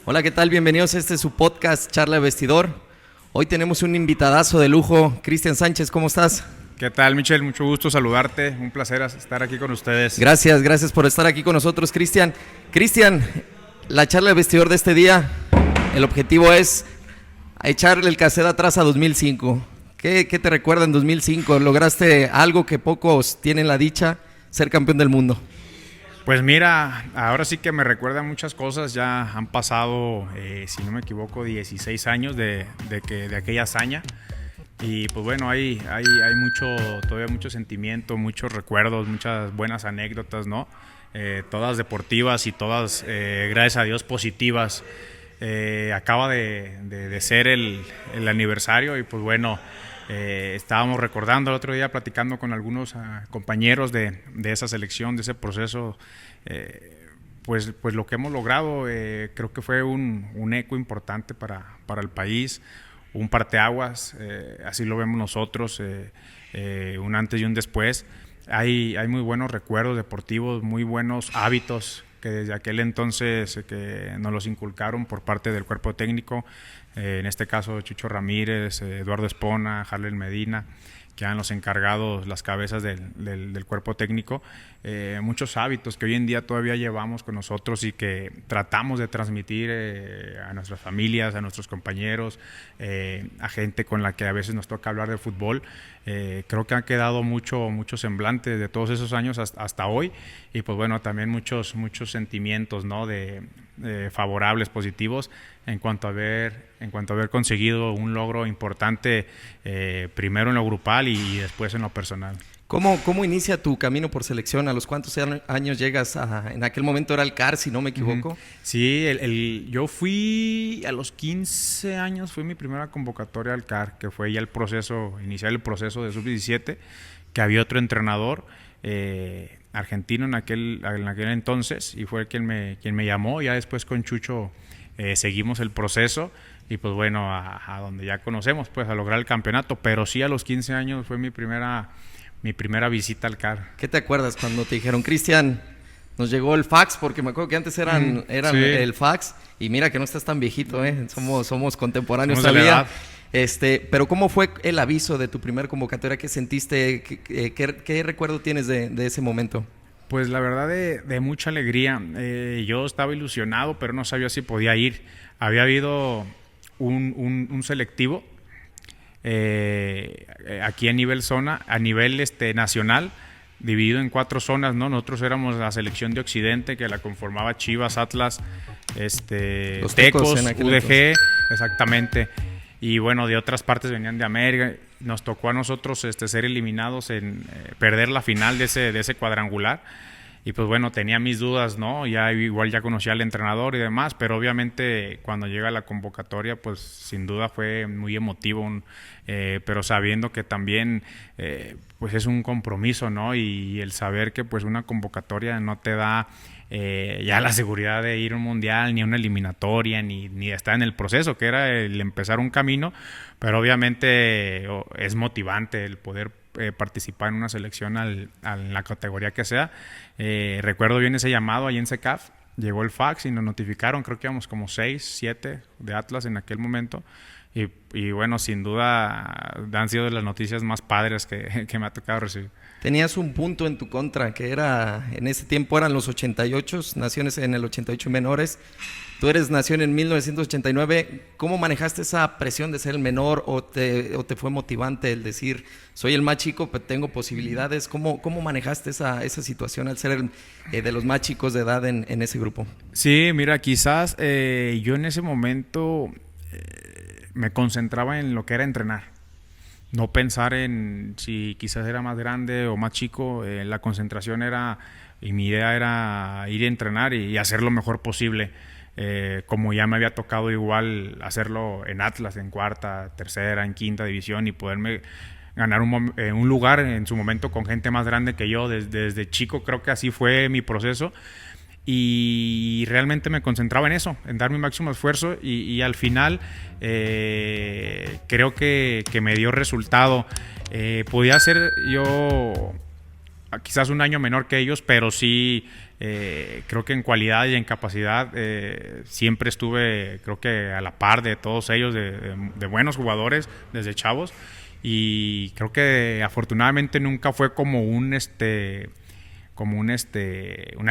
Hola, ¿qué tal? Bienvenidos a su podcast Charla de Vestidor. Hoy tenemos un invitadazo de lujo, Cristian Sánchez, ¿cómo estás? ¿Qué tal, Michel? Mucho gusto saludarte, un placer estar aquí con ustedes. Gracias por estar aquí con nosotros, Cristian. Cristian, la charla de vestidor de este día, el objetivo es echarle el cassette atrás a 2005. ¿Qué te recuerda en 2005? ¿Lograste algo que pocos tienen la dicha, ser campeón del mundo? Pues mira, ahora sí que me recuerda muchas cosas. Ya han pasado, si no me equivoco, 16 años de aquella hazaña. Y pues bueno, hay todavía mucho sentimiento, muchos recuerdos, muchas buenas anécdotas, ¿no? Todas deportivas y todas, gracias a Dios, positivas. Acaba de ser el aniversario y pues bueno, estábamos recordando el otro día, platicando con algunos compañeros de esa selección, de ese proceso, pues lo que hemos logrado. Creo que fue un eco importante para el país, un parteaguas, así lo vemos nosotros, un antes y un después. Hay muy buenos recuerdos deportivos, muy buenos hábitos que desde aquel entonces que nos los inculcaron por parte del cuerpo técnico, en este caso Chucho Ramírez, Eduardo Espona, Harlen Medina, que eran los encargados, las cabezas del cuerpo técnico. Muchos hábitos que hoy en día todavía llevamos con nosotros y que tratamos de transmitir a nuestras familias, a nuestros compañeros, a gente con la que a veces nos toca hablar de fútbol. Creo que han quedado mucho semblante de todos esos años hasta hoy, y pues bueno, también muchos sentimientos, ¿no? de favorables, positivos, en cuanto a haber conseguido un logro importante, primero en lo grupal y después en lo personal. ¿Cómo inicia tu camino por selección? ¿A los cuántos años llegas en aquel momento era el CAR, si no me equivoco? Sí, yo fui a los 15 años, fue mi primera convocatoria al CAR, que fue ya iniciar el proceso de sub-17, que había otro entrenador argentino en aquel entonces, y fue quien me llamó. Ya después con Chucho seguimos el proceso y pues bueno, a donde ya conocemos, pues a lograr el campeonato. Pero sí, a los 15 años fue mi primera visita al CAR. ¿Qué te acuerdas cuando te dijeron, Cristian, nos llegó el fax? Porque me acuerdo que antes eran sí. el fax, y mira que no estás tan viejito, somos contemporáneos todavía. Pero ¿cómo fue el aviso de tu primer convocatoria? ¿Qué sentiste? ¿Qué recuerdo tienes de ese momento? Pues la verdad de mucha alegría. Yo estaba ilusionado, pero no sabía si podía ir. Había habido un selectivo aquí a nivel nacional, dividido en 4 zonas, ¿no? Nosotros éramos la selección de Occidente, que la conformaba Chivas, Atlas, Los Tecos, UDG, entonces. exactamente. Y bueno, de otras partes venían de América. Nos tocó a nosotros ser eliminados, perder la final de ese cuadrangular. Y pues bueno, tenía mis dudas, ¿no? Igual ya conocía al entrenador y demás, pero obviamente cuando llega la convocatoria, pues sin duda fue muy emotivo, pero sabiendo que también pues es un compromiso, ¿no? Y el saber que pues una convocatoria no te da ya la seguridad de ir a un mundial, ni a una eliminatoria, ni de estar en el proceso, que era el empezar un camino, pero obviamente es motivante el poder participar en una selección en la categoría que sea. Recuerdo bien ese llamado ahí en CECAF, llegó el fax y nos notificaron, creo que íbamos como 6, 7 de Atlas en aquel momento, y bueno, sin duda han sido de las noticias más padres que me ha tocado recibir. Tenías un punto en tu contra, que era, en ese tiempo eran los 88, naciones en el 88 menores. Tú nació en 1989. ¿Cómo manejaste esa presión de ser el menor, o te fue motivante el decir, soy el más chico, pero tengo posibilidades? ¿Cómo manejaste esa situación al ser de los más chicos de edad en ese grupo? Sí, mira, quizás yo en ese momento me concentraba en lo que era entrenar. No pensar en si quizás era más grande o más chico. La concentración y mi idea era ir a entrenar y hacer lo mejor posible. Como ya me había tocado igual hacerlo en Atlas, en cuarta, tercera, en quinta división, y poderme ganar un lugar en su momento con gente más grande que yo. Desde chico creo que así fue mi proceso. Y realmente me concentraba en eso, en dar mi máximo esfuerzo, y al final creo que me dio resultado. Podía ser yo quizás un año menor que ellos, pero sí creo que en cualidad y en capacidad siempre estuve, creo que a la par de todos ellos, de buenos jugadores desde chavos, y creo que afortunadamente nunca fue como una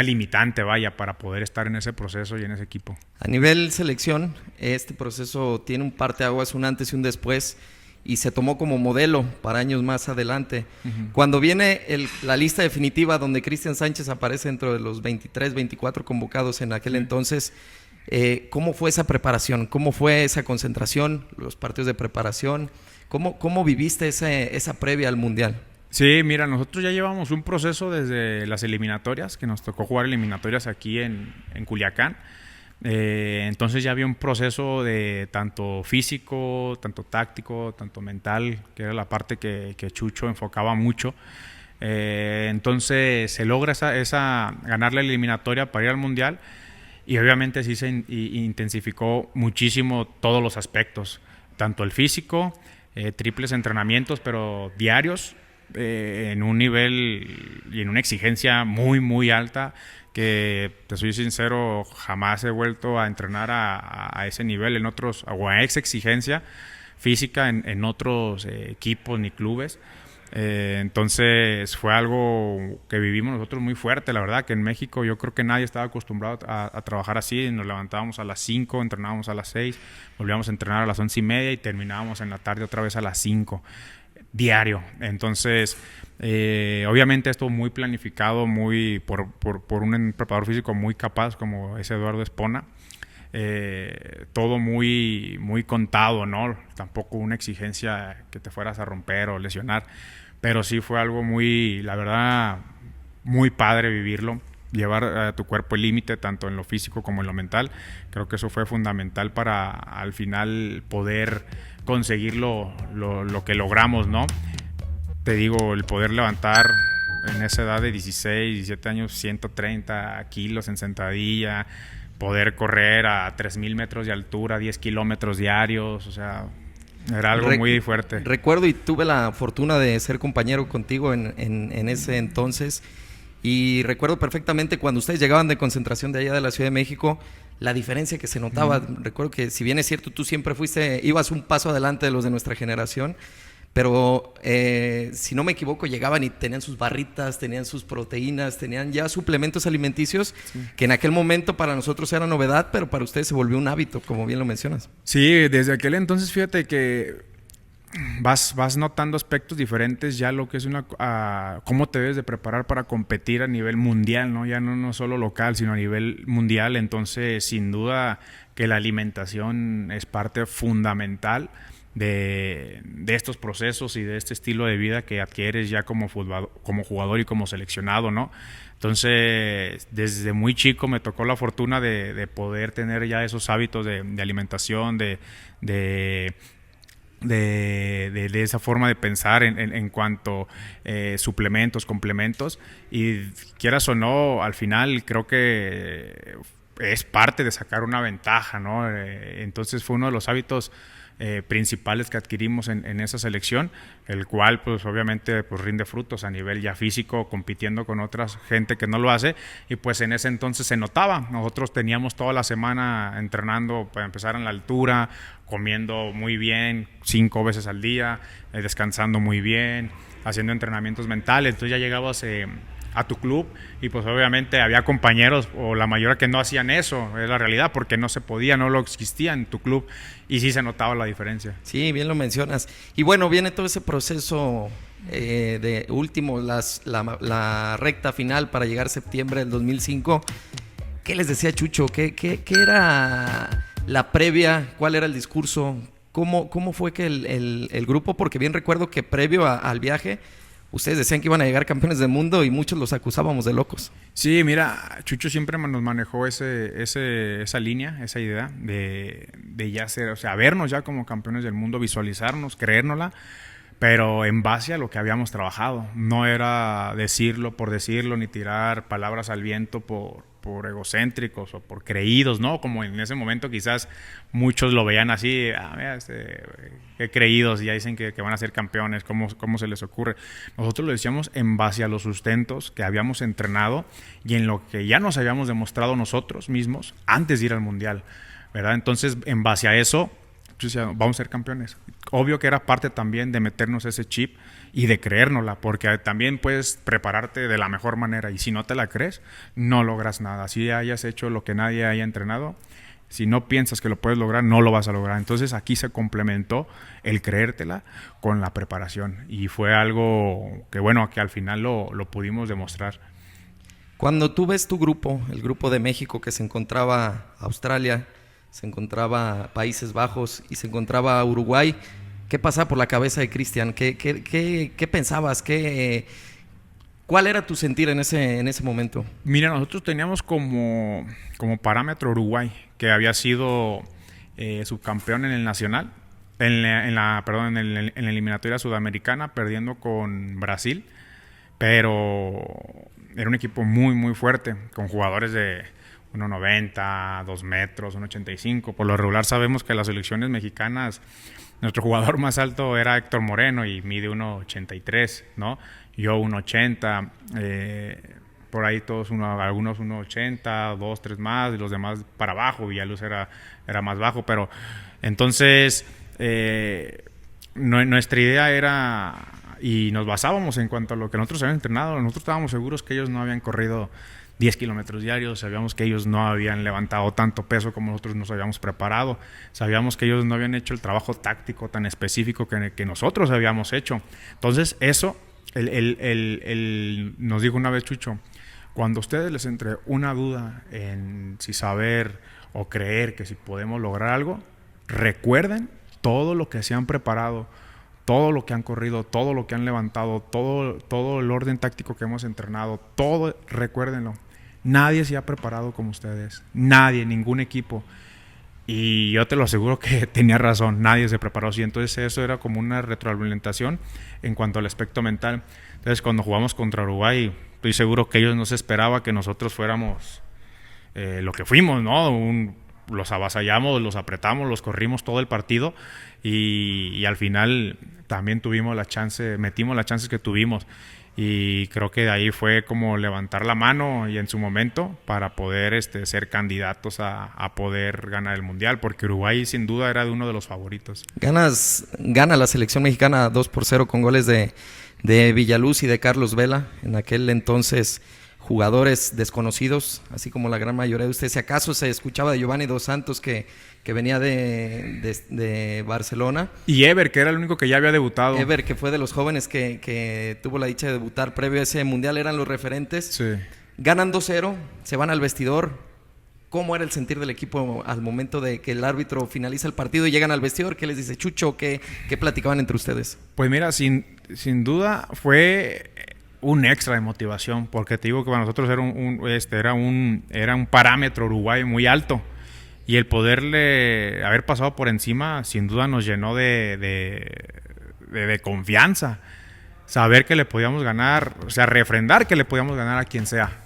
limitante, vaya, para poder estar en ese proceso y en ese equipo. A nivel selección, este proceso tiene un parteaguas, un antes y un después, y se tomó como modelo para años más adelante. Cuando viene la lista definitiva donde Cristian Sánchez aparece dentro de los 23, 24 convocados en aquel entonces, ¿cómo fue esa preparación? ¿Cómo fue esa concentración, los partidos de preparación? ¿Cómo viviste esa previa al Mundial? Sí, mira, nosotros ya llevamos un proceso desde las eliminatorias, que nos tocó jugar eliminatorias aquí en Culiacán. Entonces ya había un proceso de tanto físico, tanto táctico, tanto mental, que era la parte que Chucho enfocaba mucho. Entonces se logra ganar la eliminatoria para ir al Mundial, y obviamente sí se intensificó muchísimo todos los aspectos, tanto el físico, triples entrenamientos, pero diarios, en un nivel y en una exigencia muy, muy alta, que te soy sincero, jamás he vuelto a entrenar a ese nivel en otros, o a esa exigencia física en otros equipos ni clubes. Entonces fue algo que vivimos nosotros muy fuerte, la verdad, que en México yo creo que nadie estaba acostumbrado a trabajar así. Nos levantábamos a las 5, entrenábamos a las 6, volvíamos a entrenar a las 11:30 y terminábamos en la tarde otra vez a las 5, diario. Entonces obviamente esto muy planificado, muy por un preparador físico muy capaz como es Eduardo Espona. Todo muy, muy contado, ¿no? Tampoco una exigencia que te fueras a romper o lesionar, pero sí fue algo muy, la verdad, muy padre vivirlo, llevar a tu cuerpo el límite tanto en lo físico como en lo mental. Creo que eso fue fundamental para al final poder conseguir lo que logramos, ¿no? Te digo, el poder levantar en esa edad de 16, 17 años 130 kilos en sentadilla, poder correr a 3,000 metros de altura, 10 kilómetros diarios, o sea, era algo muy fuerte. Recuerdo y tuve la fortuna de ser compañero contigo en ese entonces, y recuerdo perfectamente cuando ustedes llegaban de concentración de allá de la Ciudad de México, la diferencia que se notaba. Recuerdo que, si bien es cierto, tú siempre ibas un paso adelante de los de nuestra generación, pero si no me equivoco, llegaban y tenían sus barritas, tenían sus proteínas, tenían ya suplementos alimenticios, que en aquel momento para nosotros era novedad, pero para ustedes se volvió un hábito, como bien lo mencionas. Sí, desde aquel entonces fíjate que vas notando aspectos diferentes, ya lo que es cómo te debes de preparar para competir a nivel mundial, ¿no? Ya no solo local, sino a nivel mundial. Entonces, sin duda que la alimentación es parte fundamental de estos procesos y de este estilo de vida que adquieres ya como jugador y como seleccionado, ¿no? Entonces, desde muy chico me tocó la fortuna de poder tener ya esos hábitos de alimentación, de esa forma de pensar en cuanto suplementos, complementos, y quieras o no, al final creo que es parte de sacar una ventaja, ¿no? Entonces fue uno de los hábitos principales que adquirimos en esa selección, el cual pues obviamente pues rinde frutos a nivel ya físico, compitiendo con otra gente que no lo hace, y pues en ese entonces se notaba. Nosotros teníamos toda la semana entrenando para empezar en la altura, comiendo muy bien 5 veces al día, descansando muy bien, haciendo entrenamientos mentales. Entonces ya llegabas a tu club y pues obviamente había compañeros o la mayoría que no hacían eso, es la realidad, porque no se podía, no lo existía en tu club, y sí se notaba la diferencia. Sí, bien lo mencionas. Y bueno, viene todo ese proceso de último, la recta final para llegar a septiembre del 2005. ¿Qué les decía Chucho? ¿Qué era la previa? ¿Cuál era el discurso? ¿Cómo fue que el grupo? Porque bien recuerdo que previo al viaje ustedes decían que iban a llegar campeones del mundo y muchos los acusábamos de locos. Sí, mira, Chucho siempre nos manejó esa línea, esa idea de ya ser, o sea, vernos ya como campeones del mundo, visualizarnos, creérnosla, pero en base a lo que habíamos trabajado. No era decirlo por decirlo, ni tirar palabras al viento por egocéntricos o por creídos, ¿no? Como en ese momento quizás muchos lo veían así, mira, qué creídos, y ya dicen que van a ser campeones, ¿cómo se les ocurre? Nosotros lo decíamos en base a los sustentos que habíamos entrenado y en lo que ya nos habíamos demostrado nosotros mismos antes de ir al Mundial, ¿verdad? Entonces, en base a eso, yo decía, vamos a ser campeones. Obvio que era parte también de meternos ese chip y de creérnosla, porque también puedes prepararte de la mejor manera y si no te la crees, no logras nada. Si hayas hecho lo que nadie haya entrenado, si no piensas que lo puedes lograr, no lo vas a lograr. Entonces aquí se complementó el creértela con la preparación y fue algo que, bueno, que al final lo pudimos demostrar. Cuando tú ves tu grupo, el grupo de México, que se encontraba Australia, se encontraba Países Bajos y se encontraba Uruguay, ¿qué pasaba por la cabeza de Cristian? ¿Qué pensabas? ¿Cuál era tu sentir en ese momento? Mira, nosotros teníamos como parámetro Uruguay, que había sido subcampeón en el Nacional, en la eliminatoria sudamericana, perdiendo con Brasil, pero era un equipo muy, muy fuerte, con jugadores de 1.90, 2 metros, 1.85. Por lo regular sabemos que las selecciones mexicanas, nuestro jugador más alto era Héctor Moreno y mide 1.83, ¿no? Yo 1.80, por ahí todos algunos 1.80, 2, 3 más, y los demás para abajo. Villaluz era más bajo, pero entonces nuestra idea era, y nos basábamos en cuanto a lo que nosotros habíamos entrenado. Nosotros estábamos seguros que ellos no habían corrido 10 kilómetros diarios, sabíamos que ellos no habían levantado tanto peso como nosotros nos habíamos preparado, sabíamos que ellos no habían hecho el trabajo táctico tan específico que nosotros habíamos hecho. Entonces eso, nos dijo una vez Chucho, cuando a ustedes les entre una duda en si saber o creer que si podemos lograr algo, recuerden todo lo que se han preparado, todo lo que han corrido, todo lo que han levantado, todo el orden táctico que hemos entrenado, todo, recuérdenlo. Nadie se ha preparado como ustedes, nadie, ningún equipo. Y yo te lo aseguro que tenía razón, nadie se preparó así. Entonces eso era como una retroalimentación en cuanto al aspecto mental. Entonces cuando jugamos contra Uruguay, estoy seguro que ellos no se esperaba que nosotros fuéramos lo que fuimos, ¿no? Los avasallamos, los apretamos, los corrimos todo el partido y al final también tuvimos la chance, metimos las chances que tuvimos. Y creo que de ahí fue como levantar la mano y en su momento para poder ser candidatos a poder ganar el Mundial, porque Uruguay sin duda era uno de los favoritos. Gana la selección mexicana 2-0 con goles de Villaluz y de Carlos Vela, en aquel entonces jugadores desconocidos, así como la gran mayoría de ustedes. Si acaso se escuchaba de Giovanni Dos Santos que venía de Barcelona. Y Ever, que era el único que ya había debutado. Ever, que fue de los jóvenes que tuvo la dicha de debutar previo a ese Mundial, eran los referentes. Sí. Ganan 2-0, se van al vestidor. ¿Cómo era el sentir del equipo al momento de que el árbitro finaliza el partido y llegan al vestidor? ¿Qué les dice Chucho? ¿Qué platicaban entre ustedes? Pues mira, sin duda fue un extra de motivación, porque te digo que para nosotros era un parámetro Uruguay muy alto, y el poderle haber pasado por encima sin duda nos llenó de confianza, saber que le podíamos ganar, o sea, refrendar que le podíamos ganar a quien sea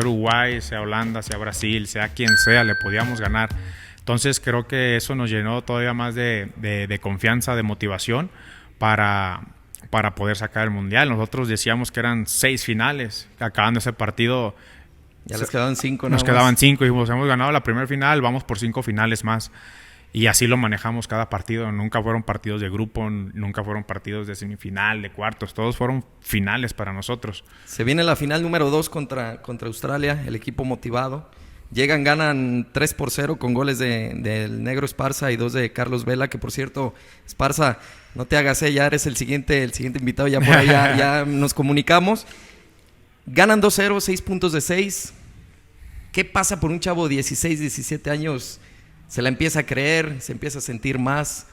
Uruguay, sea Holanda, sea Brasil, sea quien sea, le podíamos ganar. Entonces creo que eso nos llenó todavía más de confianza, de motivación para poder sacar el Mundial. Nosotros decíamos que eran 6 finales, acabando ese partido. Ya les quedaban 5, Nos quedaban 5 y dijimos, hemos ganado la primera final, vamos por 5 finales más. Y así lo manejamos cada partido. Nunca fueron partidos de grupo, nunca fueron partidos de semifinal, de cuartos. Todos fueron finales para nosotros. Se viene la final número 2 contra Australia, el equipo motivado. Ganan 3-0 con goles del Negro Esparza y 2 de Carlos Vela, que por cierto, Esparza, no te hagas, ya eres el siguiente invitado, ya por ahí ya nos comunicamos. Ganan 2-0, 6 puntos de 6. ¿Qué pasa por un chavo de 16, 17 años? Se la empieza a creer, se empieza a sentir más.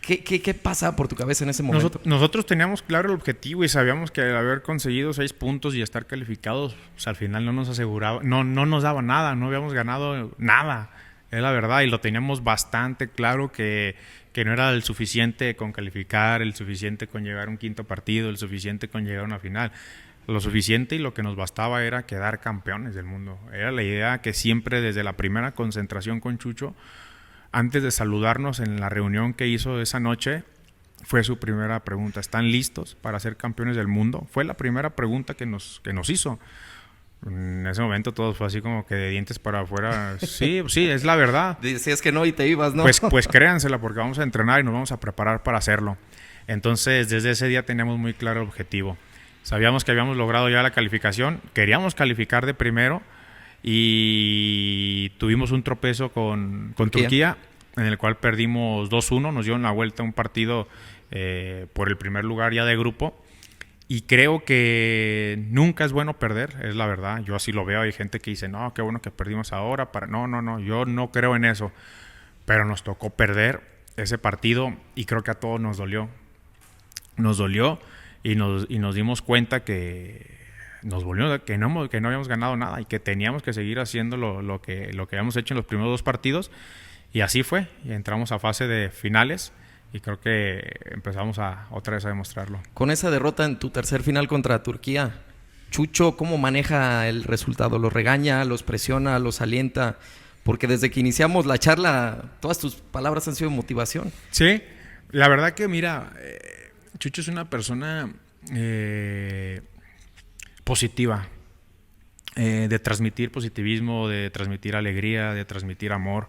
¿Qué pasa por tu cabeza en ese momento? Nosotros teníamos claro el objetivo y sabíamos que al haber conseguido 6 puntos y estar calificados, pues al final no nos aseguraba, no nos daba nada, no habíamos ganado nada, es la verdad, y lo teníamos bastante claro que no era el suficiente con calificar, el suficiente con llegar a un quinto partido, el suficiente con llegar a una final. lo suficiente y lo que nos bastaba era quedar campeones del mundo. Era la idea que siempre desde la primera concentración con Chucho, antes de saludarnos en la reunión que hizo esa noche, fue su primera pregunta: ¿están listos para ser campeones del mundo? Fue la primera pregunta que nos hizo. En ese momento todo fue así como que de dientes para afuera. Sí, es la verdad. Decías que no y te ibas, ¿no? Pues créansela, porque vamos a entrenar y nos vamos a preparar para hacerlo. Entonces, desde ese día teníamos muy claro el objetivo. Sabíamos que habíamos logrado ya la calificación, queríamos calificar de primero y tuvimos un tropezo con Turquía, en el cual perdimos 2-1, nos dieron la vuelta a un partido por el primer lugar ya de grupo. Y creo que nunca es bueno perder, es la verdad. Yo así lo veo. Hay gente que dice, no, qué bueno que perdimos ahora. No, yo no creo en eso. Pero nos tocó perder ese partido y creo que a todos nos dolió. Nos dolió y nos dimos cuenta que nos volvió, que no habíamos ganado nada y que teníamos que seguir haciendo lo que habíamos hecho en los primeros 2 partidos. Y así fue. Y entramos a fase de finales. Y creo que empezamos otra vez a demostrarlo. Con esa derrota en tu tercer final contra Turquía, Chucho, ¿cómo maneja el resultado? ¿Los regaña, los presiona, los alienta? Porque desde que iniciamos la charla, todas tus palabras han sido motivación. Sí, la verdad que mira, Chucho es una persona positiva, de transmitir positivismo, de transmitir alegría, de transmitir amor.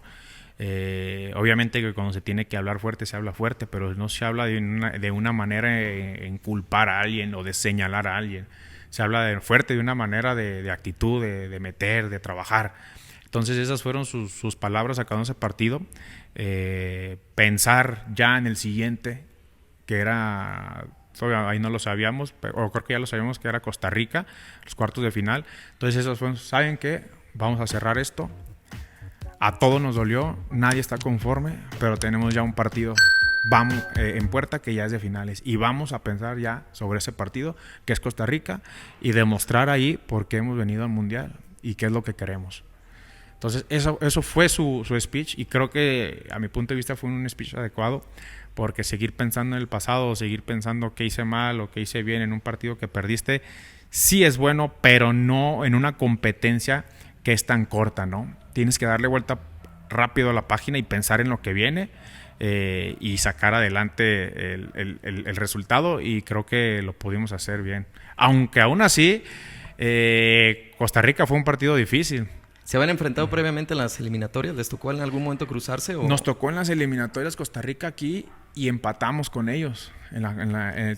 Obviamente que cuando se tiene que hablar fuerte se habla fuerte, pero no se habla de una manera en culpar a alguien o de señalar a alguien. Se habla fuerte de una manera de actitud, de meter, de trabajar. Entonces esas fueron sus palabras acabando ese partido. Pensar ya en el siguiente, que era, ahí no lo sabíamos, o creo que ya lo sabíamos, que era Costa Rica, los cuartos de final. Entonces esas fueron, ¿saben qué? Vamos a cerrar esto. A todos nos dolió, nadie está conforme, pero tenemos ya un partido en puerta que ya es de finales. Y vamos a pensar ya sobre ese partido, que es Costa Rica, y demostrar ahí por qué hemos venido al Mundial y qué es lo que queremos. Entonces, eso fue su speech, y creo que a mi punto de vista fue un speech adecuado, porque seguir pensando en el pasado, seguir pensando qué hice mal o qué hice bien en un partido que perdiste, sí es bueno, pero no en una competencia que es tan corta, ¿no? Tienes que darle vuelta rápido a la página y pensar en lo que viene y sacar adelante el resultado, y creo que lo pudimos hacer bien. Aunque aún así, Costa Rica fue un partido difícil. ¿Se habían enfrentado previamente en las eliminatorias? ¿Les tocó en algún momento cruzarse? ¿O? Nos tocó en las eliminatorias Costa Rica aquí y empatamos con ellos.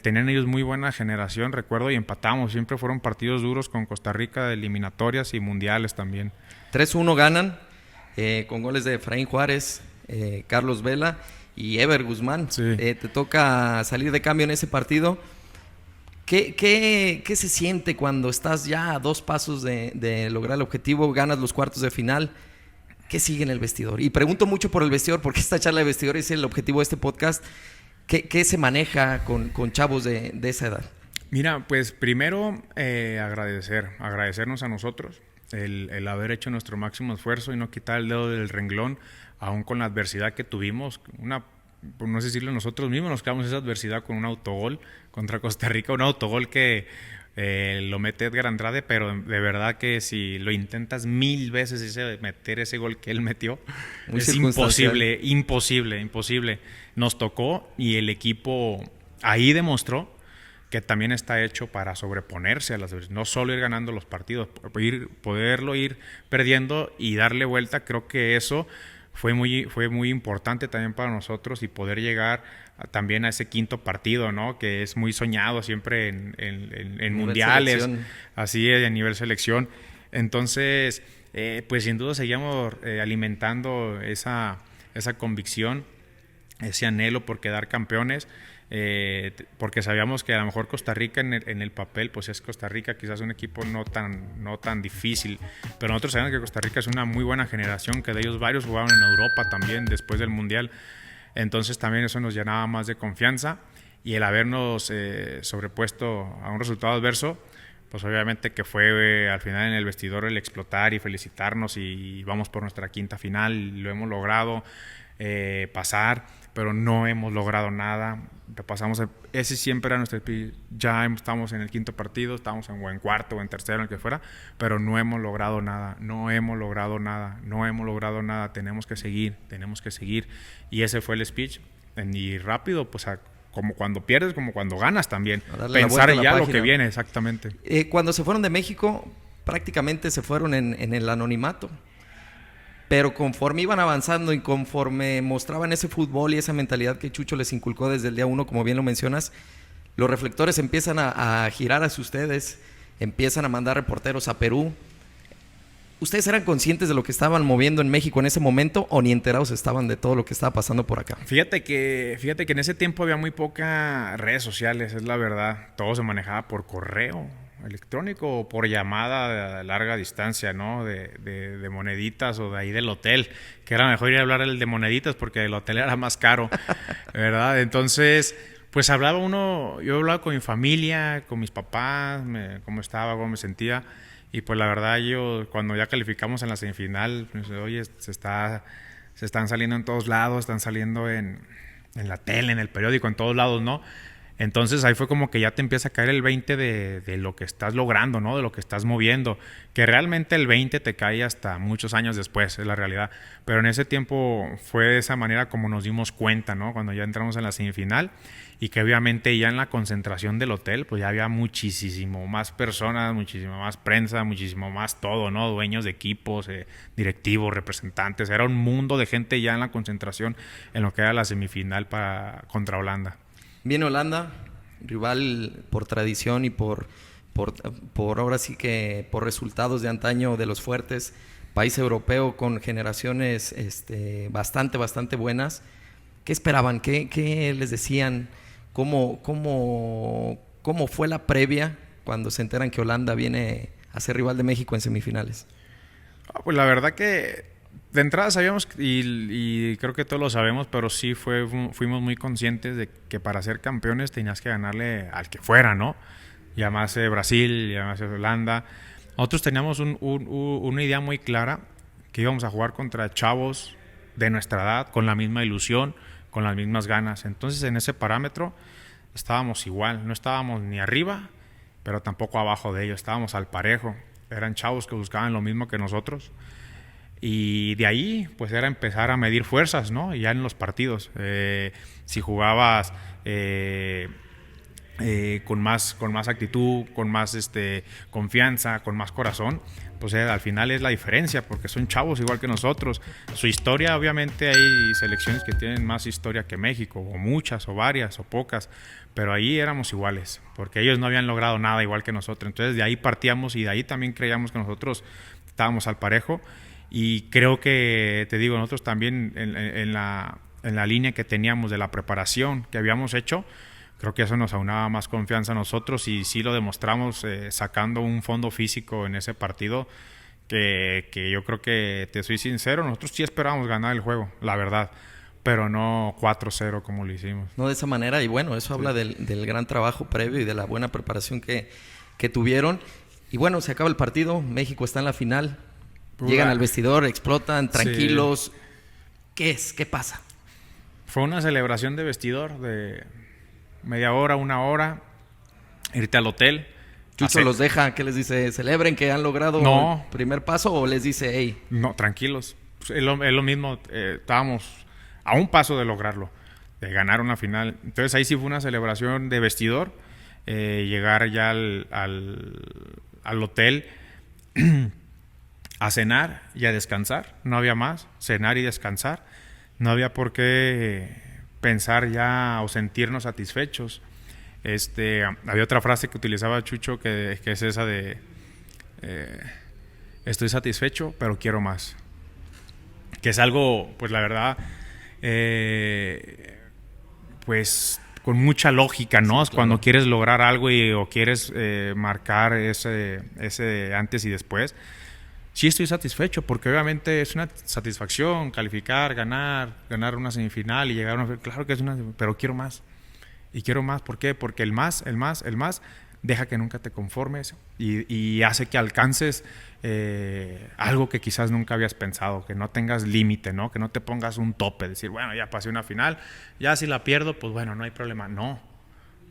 Tenían ellos muy buena generación, recuerdo, y empatamos. Siempre fueron partidos duros con Costa Rica, de eliminatorias y mundiales también. 3-1 ganan, con goles de Efraín Juárez, Carlos Vela y Ever Guzmán. Sí. Te toca salir de cambio en ese partido. ¿Qué se siente cuando estás ya a 2 pasos de lograr el objetivo, ganas los cuartos de final? ¿Qué sigue en el vestidor? Y pregunto mucho por el vestidor, porque esta charla de vestidor es el objetivo de este podcast. ¿Qué se maneja con chavos de esa edad? Mira, pues primero agradecernos a nosotros el haber hecho nuestro máximo esfuerzo y no quitar el dedo del renglón, aún con la adversidad que tuvimos. Por no decirlo, nosotros mismos nos creamos esa adversidad con un autogol contra Costa Rica, un autogol que lo mete Edgar Andrade, pero de verdad que si lo intentas 1000 veces meter ese gol que él metió, es imposible. Nos tocó, y el equipo ahí demostró que también está hecho para sobreponerse a las adversidades, no solo ir ganando los partidos, poderlo ir perdiendo y darle vuelta. Creo que eso fue muy importante también para nosotros, y poder llegar también a ese quinto partido, ¿no? Que es muy soñado siempre en mundiales, así es, a nivel selección. Entonces, pues sin duda seguíamos alimentando esa convicción, ese anhelo por quedar campeones, porque sabíamos que a lo mejor Costa Rica en el papel, pues es Costa Rica, quizás un equipo no tan difícil, pero nosotros sabemos que Costa Rica es una muy buena generación, que de ellos varios jugaron en Europa también después del Mundial. Entonces también eso nos llenaba más de confianza, y el habernos sobrepuesto a un resultado adverso, pues obviamente que fue al final en el vestidor el explotar y felicitarnos, y vamos por nuestra quinta final, lo hemos logrado. pasar, pero no hemos logrado nada. Ese siempre era nuestro speech. Ya estamos en el quinto partido, estamos o en cuarto o en tercero, en el que fuera, pero no hemos logrado nada, tenemos que seguir. Y ese fue el speech. Y rápido, pues como cuando pierdes, como cuando ganas también. Pensar ya lo que viene, exactamente. Cuando se fueron de México, prácticamente se fueron en el anonimato. Pero conforme iban avanzando y conforme mostraban ese fútbol y esa mentalidad que Chucho les inculcó desde el día uno, como bien lo mencionas, los reflectores empiezan a girar hacia ustedes, empiezan a mandar reporteros a Perú. ¿Ustedes eran conscientes de lo que estaban moviendo en México en ese momento o ni enterados estaban de todo lo que estaba pasando por acá? Fíjate que en ese tiempo había muy pocas redes sociales, es la verdad. Todo se manejaba por correo electrónico o por llamada de larga distancia, ¿no? De moneditas o de ahí del hotel, que era mejor ir a hablar de moneditas porque el hotel era más caro, ¿verdad? Entonces, pues yo hablaba con mi familia, con mis papás, cómo estaba, cómo me sentía, y pues la verdad cuando ya calificamos en la semifinal, pues, oye, se están saliendo en todos lados, están saliendo en la tele, en el periódico, en todos lados, ¿no? Entonces ahí fue como que ya te empieza a caer el 20 de lo que estás logrando, ¿no? De lo que estás moviendo. Que realmente el 20 te cae hasta muchos años después, es la realidad. Pero en ese tiempo fue de esa manera como nos dimos cuenta, ¿no? Cuando ya entramos en la semifinal y que obviamente ya en la concentración del hotel pues ya había muchísimo más personas, muchísima más prensa, muchísimo más todo, ¿no? Dueños de equipos, directivos, representantes. Era un mundo de gente ya en la concentración en lo que era la semifinal contra Holanda. Viene Holanda, rival por tradición y por ahora sí que por resultados de antaño de los fuertes, país europeo con generaciones bastante buenas. ¿Qué esperaban? ¿Qué les decían? ¿Cómo fue la previa cuando se enteran que Holanda viene a ser rival de México en semifinales? Pues la verdad que de entrada sabíamos, y creo que todos lo sabemos, pero sí fuimos muy conscientes de que para ser campeones tenías que ganarle al que fuera, ¿no? Llamase Brasil, llamase Holanda. Nosotros teníamos una idea muy clara que íbamos a jugar contra chavos de nuestra edad, con la misma ilusión, con las mismas ganas. Entonces en ese parámetro estábamos igual, no estábamos ni arriba, pero tampoco abajo de ellos, estábamos al parejo. Eran chavos que buscaban lo mismo que nosotros. Y de ahí, pues era empezar a medir fuerzas, ¿no? Ya en los partidos. Si jugabas con más actitud, con más confianza, con más corazón, pues al final es la diferencia, porque son chavos igual que nosotros. Su historia, obviamente, hay selecciones que tienen más historia que México, o muchas, o varias, o pocas, pero ahí éramos iguales, porque ellos no habían logrado nada igual que nosotros. Entonces de ahí partíamos y de ahí también creíamos que nosotros estábamos al parejo. Y creo que, te digo, nosotros también en la línea que teníamos de la preparación que habíamos hecho, creo que eso nos aunaba más confianza a nosotros y sí lo demostramos sacando un fondo físico en ese partido que yo creo que, te soy sincero, nosotros sí esperábamos ganar el juego, la verdad, pero no 4-0 como lo hicimos. No de esa manera, y bueno, eso habla del gran trabajo previo y de la buena preparación que tuvieron. Y bueno, se acaba el partido, México está en la final. Llegan al vestidor, explotan, tranquilos. Sí. ¿Qué pasa? Fue una celebración de vestidor de media hora, una hora, irte al hotel. Chucho los deja, ¿qué les dice? ¿Celebren que han logrado el primer paso o les dice, hey? No, tranquilos. Es lo mismo, estábamos a un paso de lograrlo, de ganar una final. Entonces ahí sí fue una celebración de vestidor, llegar ya al hotel a cenar y a descansar, no había más, cenar y descansar, no había por qué pensar ya o sentirnos satisfechos. Había otra frase que utilizaba Chucho que es esa de estoy satisfecho pero quiero más, que es algo, pues la verdad, pues con mucha lógica, ¿no? Sí, claro. Cuando quieres lograr algo o quieres marcar ese antes y después. Sí estoy satisfecho, porque obviamente es una satisfacción calificar, ganar una semifinal y llegar a una... Claro que es pero quiero más. Y quiero más, ¿por qué? Porque el más deja que nunca te conformes y hace que alcances algo que quizás nunca habías pensado, que no tengas límite, ¿no? Que no te pongas un tope, decir, bueno, ya pasé una final, ya si la pierdo, pues bueno, no hay problema. No.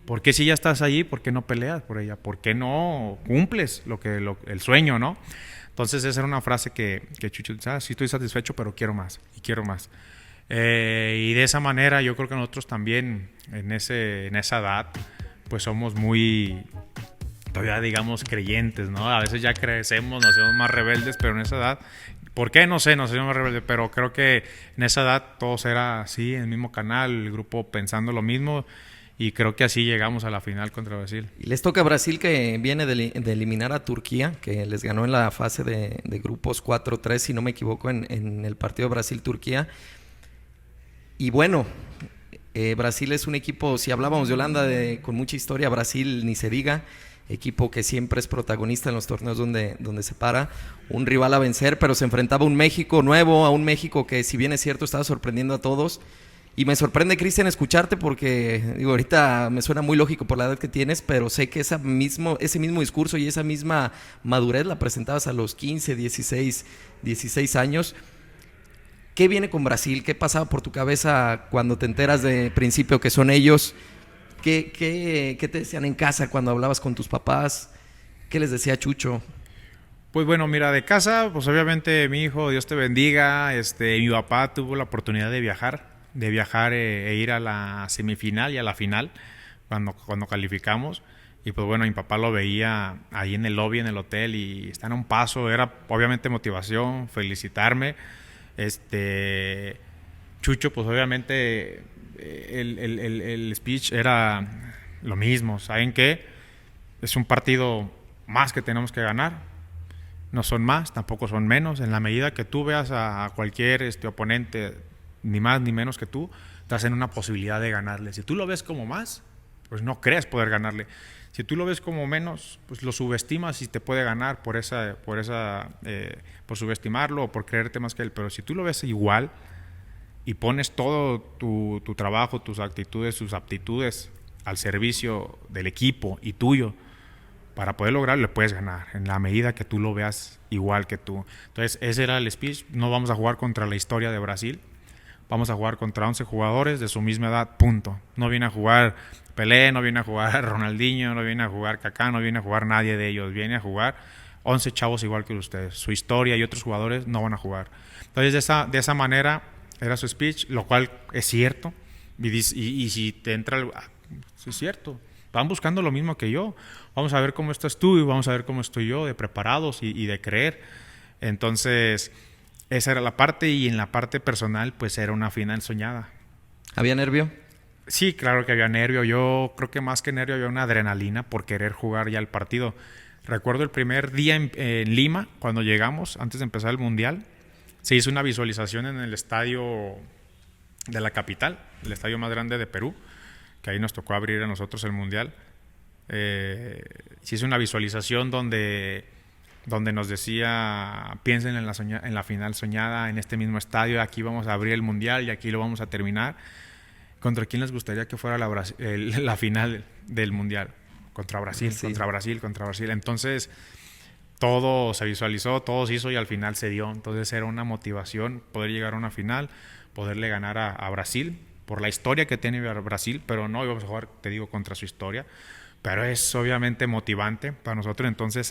¿Por qué si ya estás allí, por qué no peleas por ella? ¿Por qué no cumples el sueño, no? Entonces esa era una frase que Chucho decía, sí estoy satisfecho, pero quiero más y quiero más. Y de esa manera yo creo que nosotros también en esa edad pues somos muy, todavía digamos, creyentes, ¿no? A veces ya crecemos, nos hacemos más rebeldes, pero en esa edad, ¿por qué? No sé, nos hacemos más rebeldes, pero creo que en esa edad todos era así, en el mismo canal, el grupo pensando lo mismo, y creo que así llegamos a la final contra Brasil. Y les toca a Brasil, que viene de eliminar a Turquía, que les ganó en la fase de grupos 4-3, si no me equivoco, en el partido Brasil-Turquía. Y bueno, Brasil es un equipo, si hablábamos de Holanda con mucha historia, Brasil ni se diga, equipo que siempre es protagonista en los torneos donde se para, un rival a vencer, pero se enfrentaba a un México nuevo, a un México que, si bien es cierto, estaba sorprendiendo a todos. Y me sorprende, Cristian, escucharte, porque digo, ahorita me suena muy lógico por la edad que tienes, pero sé que ese mismo discurso y esa misma madurez la presentabas a los 15, 16 años. ¿Qué viene con Brasil? ¿Qué pasaba por tu cabeza cuando te enteras de principio que son ellos? ¿Qué te decían en casa cuando hablabas con tus papás? ¿Qué les decía Chucho? Pues bueno, mira, de casa, pues obviamente mi hijo, Dios te bendiga, mi papá tuvo la oportunidad de viajar e ir a la semifinal y a la final cuando calificamos. Y pues bueno, mi papá lo veía ahí en el lobby, en el hotel, y está en un paso, era obviamente motivación, felicitarme. Chucho, pues obviamente el speech era lo mismo. ¿Saben qué? Es un partido más que tenemos que ganar. No son más, tampoco son menos. En la medida que tú veas a cualquier oponente, ni más ni menos que tú, estás en una posibilidad de ganarle. Si tú lo ves como más, pues no crees poder ganarle. Si tú lo ves como menos, pues lo subestimas y te puede ganar por subestimarlo o por creerte más que él. Pero si tú lo ves igual y pones todo tu trabajo, tus actitudes, tus aptitudes al servicio del equipo y tuyo, para poder lograrlo, le puedes ganar en la medida que tú lo veas igual que tú. Entonces ese era el speech. No vamos a jugar contra la historia de Brasil, vamos a jugar contra 11 jugadores de su misma edad, punto. No viene a jugar Pelé, no viene a jugar Ronaldinho, no viene a jugar Kaká, no viene a jugar nadie de ellos. Viene a jugar 11 chavos igual que ustedes. Su historia y otros jugadores no van a jugar. Entonces de esa manera era su speech, lo cual es cierto. Y si te entra es cierto. Van buscando lo mismo que yo. Vamos a ver cómo estás tú y vamos a ver cómo estoy yo, de preparados y de creer. Entonces esa era la parte, y en la parte personal pues era una final soñada. ¿Había nervio? Sí, claro que había nervio. Yo creo que más que nervio había una adrenalina por querer jugar ya el partido. Recuerdo el primer día en Lima, cuando llegamos, antes de empezar el Mundial, se hizo una visualización en el estadio de la capital, el estadio más grande de Perú, que ahí nos tocó abrir a nosotros el Mundial. Se hizo una visualización donde nos decía, piensen en la final soñada, en este mismo estadio, aquí vamos a abrir el Mundial y aquí lo vamos a terminar. ¿Contra quién les gustaría que fuera la final del Mundial? Contra Brasil, sí. contra Brasil. Entonces, todo se visualizó, todo se hizo y al final se dio. Entonces, era una motivación poder llegar a una final, poderle ganar a Brasil, por la historia que tiene Brasil, pero no íbamos a jugar, te digo, contra su historia. Pero es obviamente motivante para nosotros. Entonces,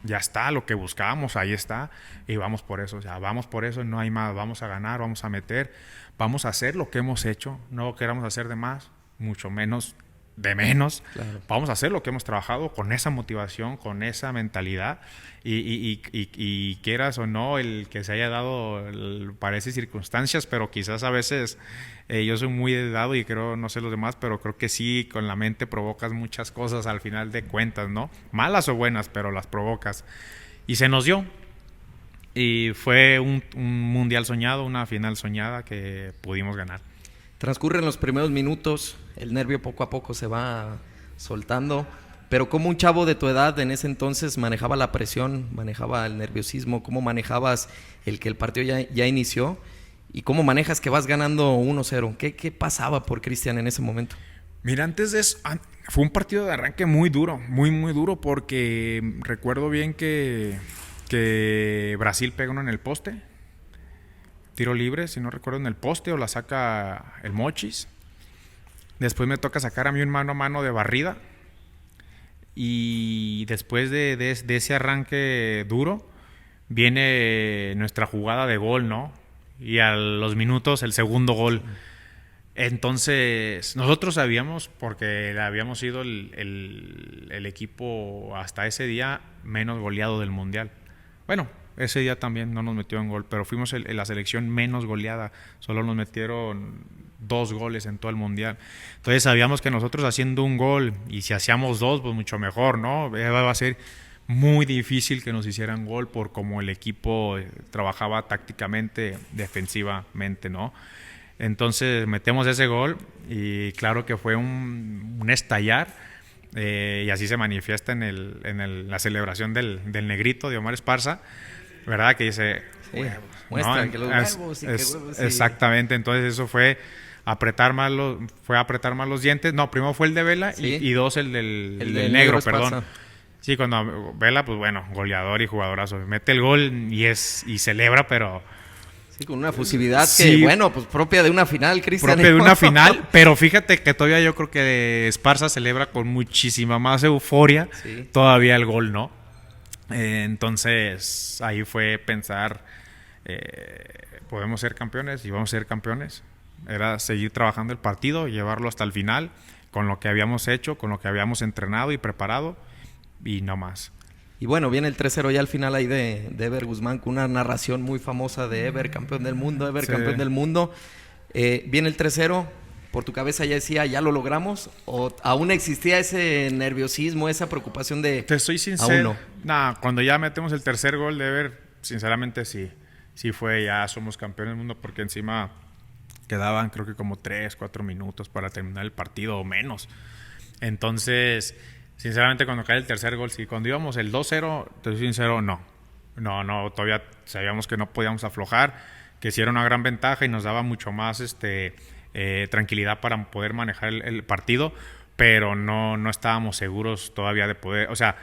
ya está, lo que buscábamos, ahí está, y vamos por eso, vamos por eso, no hay más, vamos a ganar, vamos a meter, vamos a hacer lo que hemos hecho, no queramos hacer de más, mucho menos de menos, claro. Vamos a hacer lo que hemos trabajado con esa motivación, con esa mentalidad, y quieras o no, el que se haya dado, parece circunstancias, pero quizás a veces yo soy muy dado y creo, no sé los demás, pero creo que sí, con la mente provocas muchas cosas al final de cuentas, ¿no? Malas o buenas, pero las provocas. Y se nos dio. Y fue un mundial soñado, una final soñada que pudimos ganar. Transcurren los primeros minutos, el nervio poco a poco se va soltando, pero ¿cómo un chavo de tu edad en ese entonces manejaba la presión, manejaba el nerviosismo? ¿Cómo manejabas el que el partido ya inició? ¿Y cómo manejas que vas ganando 1-0? ¿Qué pasaba por Cristian en ese momento? Mira, antes de eso, fue un partido de arranque muy duro, muy duro, porque recuerdo bien que Brasil pega uno en el poste, tiro libre, si no recuerdo, en el poste, o la saca el Mochis. Después me toca sacar a mí un mano a mano de barrida. Y después de ese arranque duro, viene nuestra jugada de gol, ¿no? Y a los minutos el segundo gol. Entonces, nosotros sabíamos, porque habíamos sido el equipo hasta ese día menos goleado del Mundial. Bueno, ese día también no nos metió en gol, pero fuimos la selección menos goleada. Solo nos metieron 2 goles en todo el Mundial. Entonces sabíamos que nosotros haciendo un gol, y si hacíamos 2, pues mucho mejor, ¿no? Va a ser muy difícil que nos hicieran gol por cómo el equipo trabajaba tácticamente, defensivamente, ¿no? Entonces metemos ese gol y claro que fue un estallar, y así se manifiesta en la celebración del negrito de Omar Esparza, ¿verdad? Que dice, Sí, huevos, muestra ¿no? que los huevos y que huevos. Sí. Exactamente, entonces eso fue apretar más los dientes. No, primero fue el de Vela, Sí. y 2 el del negro, perdón. Sí, cuando Vela, pues bueno, goleador y jugadorazo. Mete el gol y celebra, pero... Sí, con una efusividad Sí. que, bueno, pues propia de una final, Cristian. propia de una final, pero fíjate que todavía yo creo que Esparza celebra con muchísima más euforia Sí. todavía el gol, ¿no? Entonces ahí fue pensar, podemos ser campeones y vamos a ser campeones. Era seguir trabajando el partido, llevarlo hasta el final, con lo que habíamos hecho, con lo que habíamos entrenado y preparado, y no más. Y bueno, viene el 3-0 ya al final ahí de Ever Guzmán, con una narración muy famosa de Ever, campeón del mundo, Ever, Sí. campeón del mundo. Viene el 3-0, por tu cabeza ya decía, ¿ya lo logramos? ¿O aún existía ese nerviosismo, esa preocupación de... Te soy sincero. Aún no. Nah, cuando ya metemos el tercer gol de Ever, sinceramente sí. Sí fue, ya somos campeones del mundo, porque encima quedaban creo que como 3-4 minutos para terminar el partido o menos. Entonces, sinceramente, cuando cae el tercer gol, sí. Cuando íbamos el 2-0, te soy sincero, no, todavía sabíamos que no podíamos aflojar, que sí era una gran ventaja y nos daba mucho más tranquilidad para poder manejar el partido, pero no estábamos seguros todavía de poder, o sea,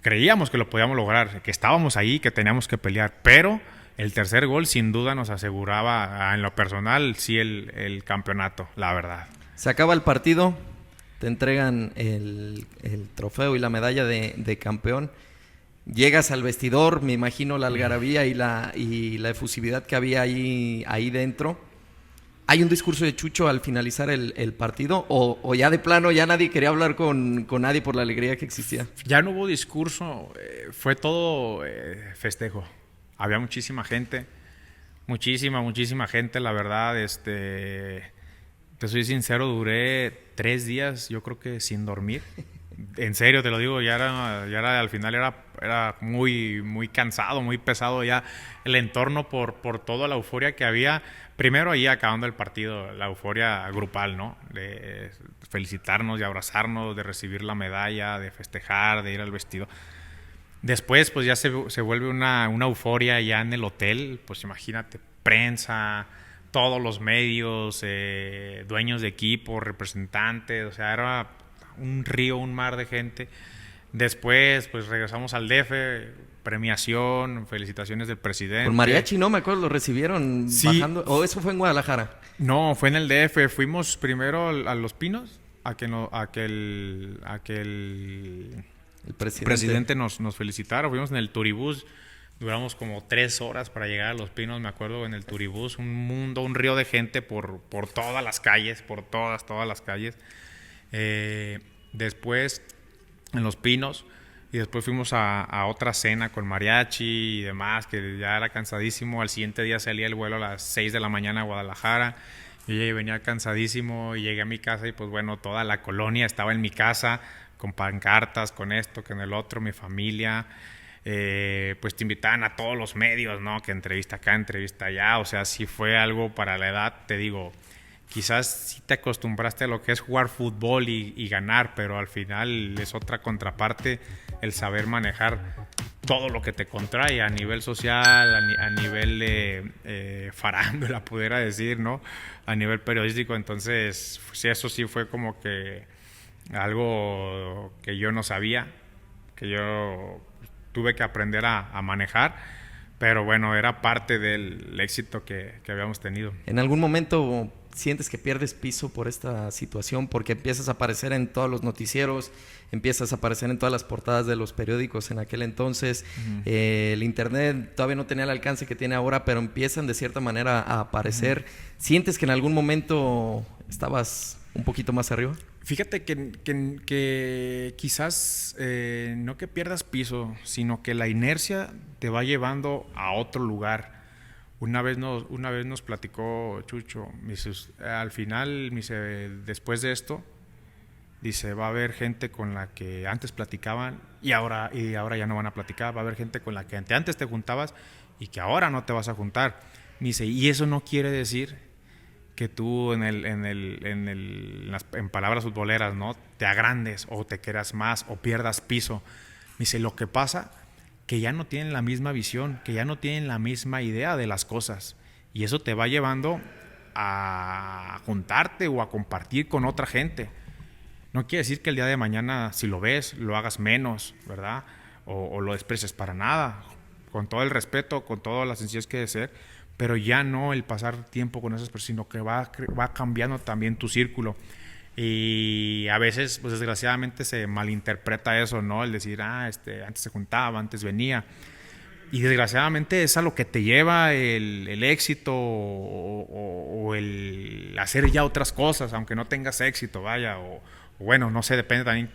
creíamos que lo podíamos lograr, que estábamos ahí, que teníamos que pelear, pero el tercer gol sin duda nos aseguraba, en lo personal, sí el campeonato, la verdad. Se acaba el partido, te entregan el trofeo y la medalla de campeón. Llegas al vestidor, me imagino la algarabía y la efusividad que había ahí dentro. ¿Hay un discurso de Chucho al finalizar el partido? ¿O ya de plano ya nadie quería hablar con nadie por la alegría que existía? Ya no hubo discurso, fue todo festejo. Había muchísima gente, muchísima gente, la verdad. Te soy sincero, duré 3 días, yo creo que sin dormir. En serio, te lo digo, ya era al final era muy cansado, muy pesado ya el entorno por toda la euforia que había. Primero ahí acabando el partido, la euforia grupal, ¿no? De felicitarnos, de abrazarnos, de recibir la medalla, de festejar, de ir al vestido. Después, pues ya se vuelve una euforia ya en el hotel, pues imagínate, prensa, todos los medios, dueños de equipo, representantes, o sea, era un mar de gente. Después, pues regresamos al DF, premiación, felicitaciones del presidente. Con mariachi, ¿no? Me acuerdo, lo recibieron Sí. bajando. ¿O eso fue en Guadalajara? No, fue en el DF. Fuimos primero a Los Pinos, a que el El presidente. presidente nos felicitara. Fuimos en el turibús. Duramos como 3 horas para llegar a Los Pinos, me acuerdo, en el turibús. Un río de gente por todas las calles, por todas las calles. Después en Los Pinos, y después fuimos a otra cena con mariachi y demás, que ya era cansadísimo. Al siguiente día salía el vuelo a las 6 de la mañana a Guadalajara. Yo ya venía cansadísimo y llegué a mi casa y pues bueno, toda la colonia estaba en mi casa con pancartas, con esto, con el otro, mi familia. Pues te invitaban a todos los medios, ¿no? Que entrevista acá, entrevista allá. O sea, sí fue algo para la edad, te digo. Quizás sí te acostumbraste a lo que es jugar fútbol y ganar, pero al final es otra contraparte el saber manejar todo lo que te contrae a nivel social, a nivel de farándula, pudiera decir, ¿no? A nivel periodístico. Entonces, sí, eso sí fue como que algo que yo no sabía, que yo tuve que aprender a manejar, pero bueno, era parte del éxito que habíamos tenido. ¿En algún momento sientes que pierdes piso por esta situación? Porque empiezas a aparecer en todos los noticieros, empiezas a aparecer en todas las portadas de los periódicos en aquel entonces. El internet todavía no tenía el alcance que tiene ahora, pero empiezan de cierta manera a aparecer. ¿Sientes que en algún momento estabas un poquito más arriba? Fíjate que quizás no que pierdas piso, sino que la inercia te va llevando a otro lugar. Una vez nos platicó Chucho, al final, después de esto, dice, va a haber gente con la que antes platicaban y ahora ya no van a platicar, va a haber gente con la que antes te juntabas y que ahora no te vas a juntar. Dice, y eso no quiere decir que tú en palabras futboleras, ¿no?, te agrandes o te quieras más o pierdas piso. Dice, lo que pasa que ya no tienen la misma visión, que ya no tienen la misma idea de las cosas, y eso te va llevando a juntarte o a compartir con otra gente. No quiere decir que el día de mañana, si lo ves, lo hagas menos, ¿verdad? O lo desprecies para nada, con todo el respeto, con toda la sencillez que debe ser, pero ya no el pasar tiempo con esas personas, sino que va cambiando también tu círculo. Y a veces, pues desgraciadamente, se malinterpreta eso, ¿no? El decir, antes se juntaba, antes venía. Y desgraciadamente es a lo que te lleva el éxito o el hacer ya otras cosas, aunque no tengas éxito, vaya. O bueno, no sé, depende también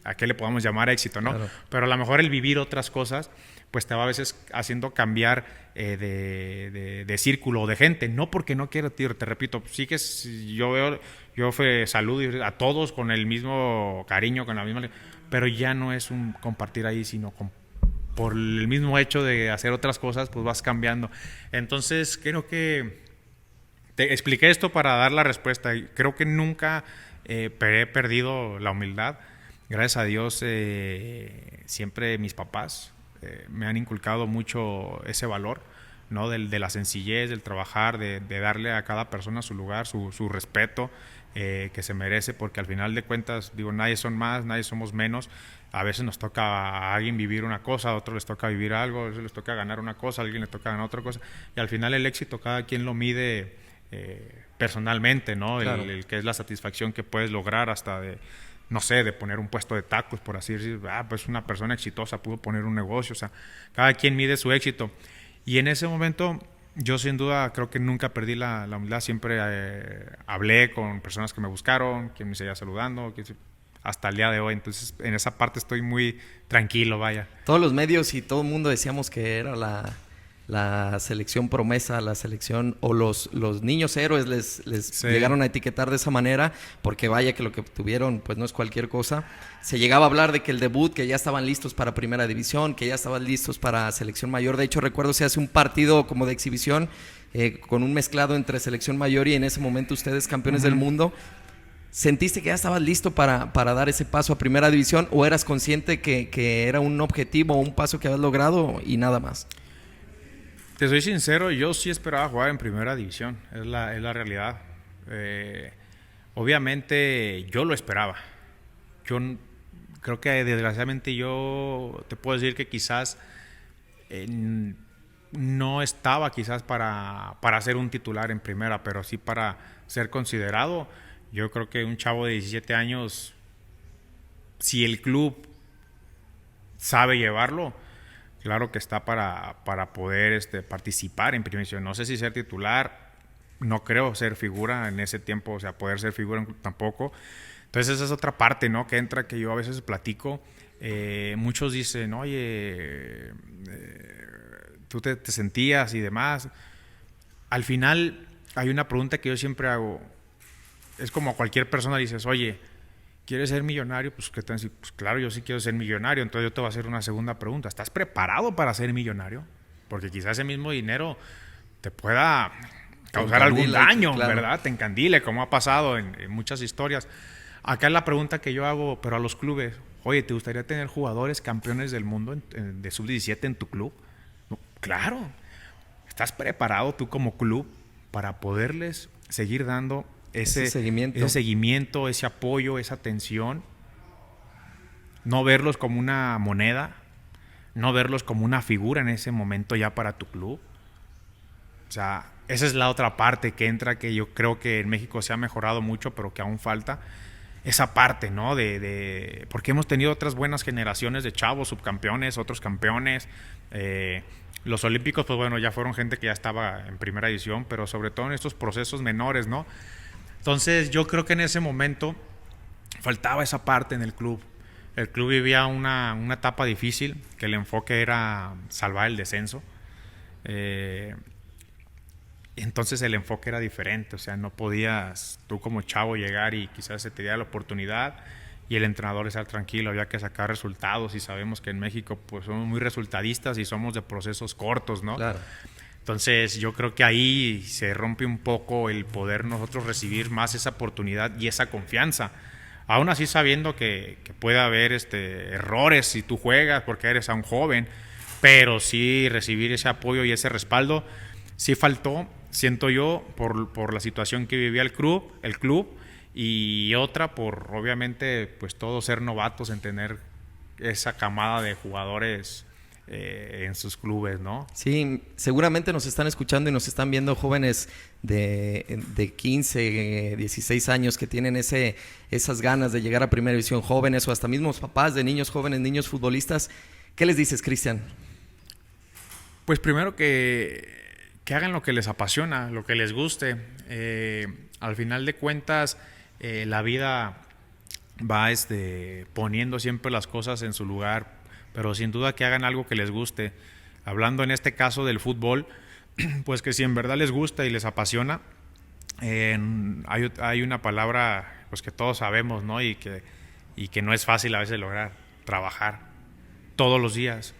a qué le podamos llamar éxito, ¿no? Claro. Pero a lo mejor el vivir otras cosas pues te va a veces haciendo cambiar de círculo o de gente, no porque no quiera, te repito, sí que yo saludo a todos con el mismo cariño, con la misma, pero ya no es un compartir ahí, sino por el mismo hecho de hacer otras cosas, pues vas cambiando. Entonces creo que te expliqué esto para dar la respuesta, y creo que nunca he perdido la humildad. Gracias a Dios, siempre mis papás me han inculcado mucho ese valor, ¿no? De la sencillez, del trabajar, de darle a cada persona su lugar, su respeto que se merece, porque al final de cuentas, digo, nadie son más, nadie somos menos. A veces nos toca a alguien vivir una cosa, a otros les toca vivir algo, a veces les toca ganar una cosa, a alguien les toca ganar otra cosa, y al final el éxito cada quien lo mide personalmente, ¿no? Claro. El que es la satisfacción que puedes lograr hasta no sé, de poner un puesto de tacos, por así decir, pues una persona exitosa pudo poner un negocio, o sea, cada quien mide su éxito. Y en ese momento, yo sin duda creo que nunca perdí la humildad, siempre hablé con personas que me buscaron, que me seguía saludando, hasta el día de hoy, entonces en esa parte estoy muy tranquilo, vaya. Todos los medios y todo el mundo decíamos que era la selección promesa, la selección, o los niños héroes les sí. Llegaron a etiquetar de esa manera, porque vaya que lo que tuvieron pues no es cualquier cosa. Se llegaba a hablar de que el debut, que ya estaban listos para primera división, que ya estaban listos para selección mayor. De hecho, recuerdo se hace un partido como de exhibición con un mezclado entre selección mayor y en ese momento ustedes campeones del mundo. ¿Sentiste que ya estabas listo para dar ese paso a primera división, o eras consciente que era un objetivo o un paso que habías logrado y nada más? Te soy sincero, yo sí esperaba jugar en primera división, es la realidad. Obviamente yo lo esperaba. Yo creo que desgraciadamente yo te puedo decir que quizás no estaba quizás para ser un titular en primera, pero sí para ser considerado. Yo creo que un chavo de 17 años, si el club sabe llevarlo, claro que está para poder participar en primera división. No sé si ser titular, no creo ser figura en ese tiempo, o sea, poder ser figura tampoco. Entonces esa es otra parte, ¿no?, que entra, que yo a veces platico. Muchos dicen, oye, tú te sentías y demás. Al final hay una pregunta que yo siempre hago. Es como cualquier persona dices, oye, ¿quieres ser millonario? Pues, ¿qué te decir? Pues claro, yo sí quiero ser millonario. Entonces yo te voy a hacer una segunda pregunta. ¿Estás preparado para ser millonario? Porque quizás ese mismo dinero te pueda causar algún daño, claro, ¿verdad? Te encandile, como ha pasado en muchas historias. Acá es la pregunta que yo hago, pero a los clubes. Oye, ¿te gustaría tener jugadores campeones del mundo de sub-17 en tu club? No, claro. ¿Estás preparado tú como club para poderles seguir dando ese seguimiento, ese apoyo, esa atención? No verlos como una moneda, no verlos como una figura en ese momento ya para tu club. O sea, esa es la otra parte que entra, que yo creo que en México se ha mejorado mucho, pero que aún falta. Esa parte, ¿no? Porque hemos tenido otras buenas generaciones de chavos, subcampeones, otros campeones. Los olímpicos, pues bueno, ya fueron gente que ya estaba en primera división, pero sobre todo en estos procesos menores, ¿no? Entonces yo creo que en ese momento faltaba esa parte en el club. El club vivía una etapa difícil, que el enfoque era salvar el descenso. Entonces el enfoque era diferente, o sea, no podías tú como chavo llegar y quizás se te diera la oportunidad y el entrenador estar tranquilo, había que sacar resultados y sabemos que en México pues somos muy resultadistas y somos de procesos cortos, ¿no? Claro. Entonces yo creo que ahí se rompe un poco el poder nosotros recibir más esa oportunidad y esa confianza. Aún así sabiendo que puede haber errores si tú juegas porque eres aún joven, pero sí recibir ese apoyo y ese respaldo sí faltó, siento yo, por la situación que vivía el club y otra por obviamente pues todos ser novatos en tener esa camada de jugadores en sus clubes, ¿no? Sí, seguramente nos están escuchando y nos están viendo jóvenes de 15, 16 años que tienen esas ganas de llegar a primera división, jóvenes o hasta mismos papás de niños jóvenes, niños futbolistas. ¿Qué les dices, Cristian? Pues primero que hagan lo que les apasiona, lo que les guste. Al final de cuentas, la vida va poniendo siempre las cosas en su lugar, pero sin duda que hagan algo que les guste. Hablando en este caso del fútbol, pues que si en verdad les gusta y les apasiona, hay una palabra pues que todos sabemos, ¿no? Y que no es fácil a veces lograr: trabajar todos los días.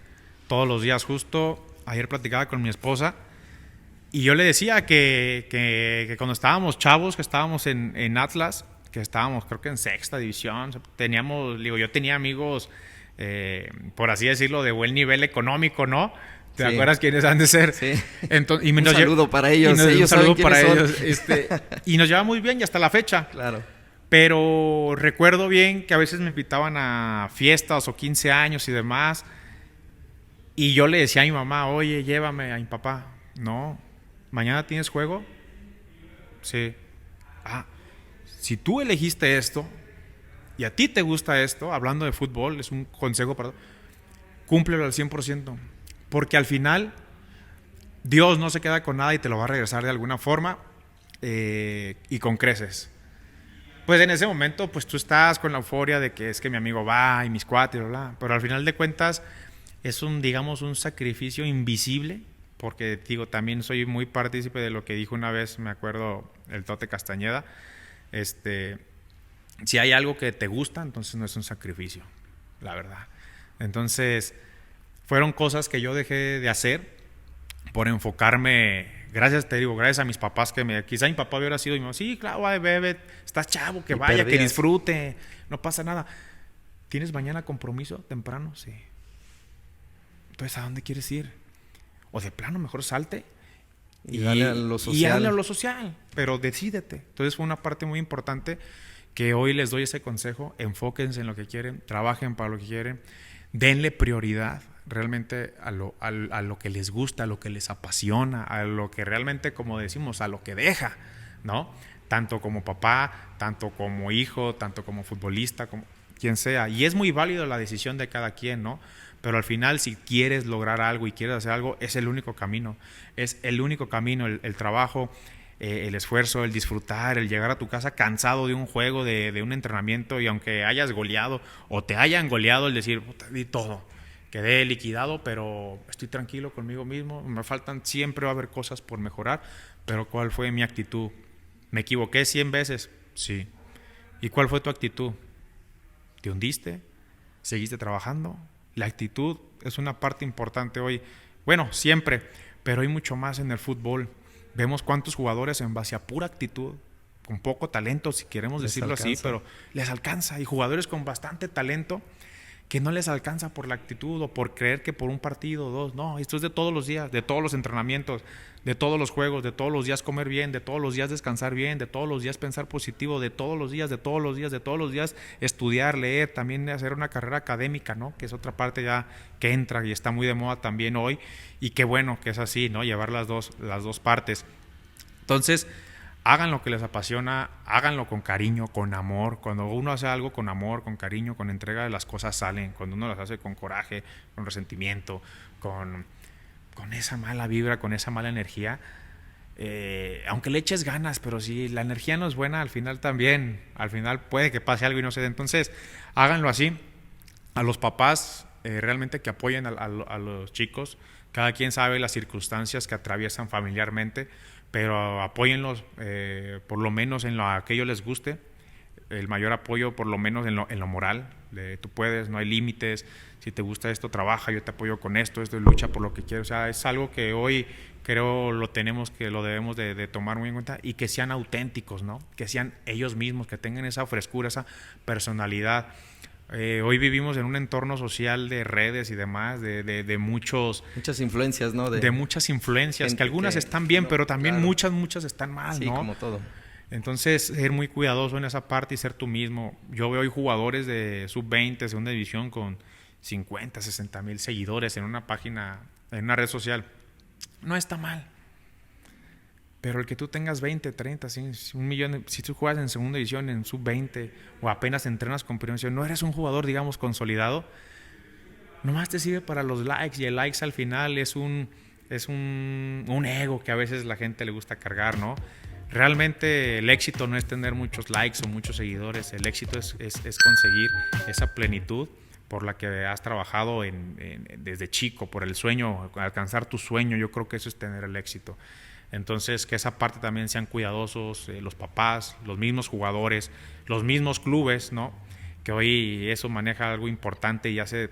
Justo ayer platicaba con mi esposa y yo le decía que cuando estábamos chavos, que estábamos en Atlas, que estábamos creo que en sexta división, yo tenía amigos, por así decirlo, de buen nivel económico, ¿no? ¿Te acuerdas quiénes han de ser? Sí. Entonces, un saludo para ellos. Un saludo para ellos. Y nos lleva muy bien y hasta la fecha. Claro. Pero recuerdo bien que a veces me invitaban a fiestas o 15 años y demás. Y yo le decía a mi mamá: oye, llévame a mi papá. No. ¿Mañana tienes juego? Sí. Si tú elegiste esto y a ti te gusta esto, hablando de fútbol, es un consejo para cúmplelo al 100%, porque al final Dios no se queda con nada y te lo va a regresar de alguna forma, y con creces. Pues en ese momento pues tú estás con la euforia de que es que mi amigo va y mis cuates, bla, pero al final de cuentas es un sacrificio invisible, porque digo, también soy muy partícipe de lo que dijo una vez, me acuerdo, el Tote Castañeda. Si hay algo que te gusta, entonces no es un sacrificio, la verdad. Entonces fueron cosas que yo dejé de hacer por enfocarme, gracias a mis papás, quizá mi papá hubiera sido y me dijo: sí, claro, bebé, estás chavo, que vaya, que disfrute, no pasa nada. ¿Tienes mañana compromiso temprano? Sí. Entonces, ¿a dónde quieres ir? O de plano mejor salte y dale a lo social. Y dale a lo social, pero decídete. Entonces fue una parte muy importante que hoy les doy ese consejo: enfóquense en lo que quieren, trabajen para lo que quieren, denle prioridad realmente a lo que les gusta, a lo que les apasiona, a lo que realmente, como decimos, a lo que deja, ¿no? Tanto como papá, tanto como hijo, tanto como futbolista, como quien sea. Y es muy válido la decisión de cada quien, ¿no? Pero al final, si quieres lograr algo y quieres hacer algo, es el único camino. Es el único camino, el trabajo, el esfuerzo, el disfrutar, el llegar a tu casa cansado de un juego, de un entrenamiento, y aunque hayas goleado o te hayan goleado, el decir: puta, di todo, quedé liquidado, pero estoy tranquilo conmigo mismo, me faltan, siempre va a haber cosas por mejorar, pero ¿cuál fue mi actitud? ¿Me equivoqué 100 veces? Sí. ¿Y cuál fue tu actitud? ¿Te hundiste? ¿Seguiste trabajando? La actitud es una parte importante hoy. Bueno, siempre, pero hay mucho más en el fútbol. Vemos cuántos jugadores en base a pura actitud, con poco talento, si queremos decirlo así, pero les alcanza. Y jugadores con bastante talento que no les alcanza por la actitud o por creer que por un partido o dos. No, esto es de todos los días, de todos los entrenamientos, de todos los juegos, de todos los días comer bien, de todos los días descansar bien, de todos los días pensar positivo, de todos los días estudiar, leer, también hacer una carrera académica, ¿no? Que es otra parte ya que entra y está muy de moda también hoy, y qué bueno que es así, ¿no? Llevar las dos partes. Entonces, hagan lo que les apasiona, háganlo con cariño, con amor. Cuando uno hace algo con amor, con cariño, con entrega, las cosas salen. Cuando uno las hace con coraje, con resentimiento, con esa mala vibra, con esa mala energía, aunque le eches ganas, pero si la energía no es buena, al final puede que pase algo y no se dé. Entonces, háganlo así. A los papás, realmente que apoyen a los chicos. Cada quien sabe las circunstancias que atraviesan familiarmente, pero apóyenlos por lo menos en lo que a ellos les guste. El mayor apoyo por lo menos en lo moral. Tú puedes, no hay límites. Si te gusta esto, trabaja, yo te apoyo con esto lucha por lo que quieres. O sea, es algo que hoy creo lo debemos de tomar muy en cuenta, y que sean auténticos, ¿no? Que sean ellos mismos, que tengan esa frescura, esa personalidad. Hoy vivimos en un entorno social de redes y demás, de muchas influencias, ¿no? De muchas influencias, que algunas están bien, pero también claro, muchas están mal, sí, ¿no? Como todo. Entonces, ser muy cuidadoso en esa parte y ser tú mismo. Yo veo hoy jugadores de sub-20, segunda división, con 50, 60 mil seguidores en una página, en una red social. No está mal. Pero el que tú tengas 20, 30, 1 millón, si tú juegas en segunda división, en sub-20, o apenas entrenas con primera división, no eres un jugador, digamos, consolidado, nomás te sirve para los likes, y el likes al final es un ego que a veces la gente le gusta cargar, ¿no? Realmente el éxito no es tener muchos likes o muchos seguidores, el éxito es conseguir esa plenitud por la que has trabajado desde chico, por el sueño, alcanzar tu sueño. Yo creo que eso es tener el éxito. Entonces, que esa parte también sean cuidadosos, los papás, los mismos jugadores, los mismos clubes, ¿no? Que hoy eso maneja algo importante y hace,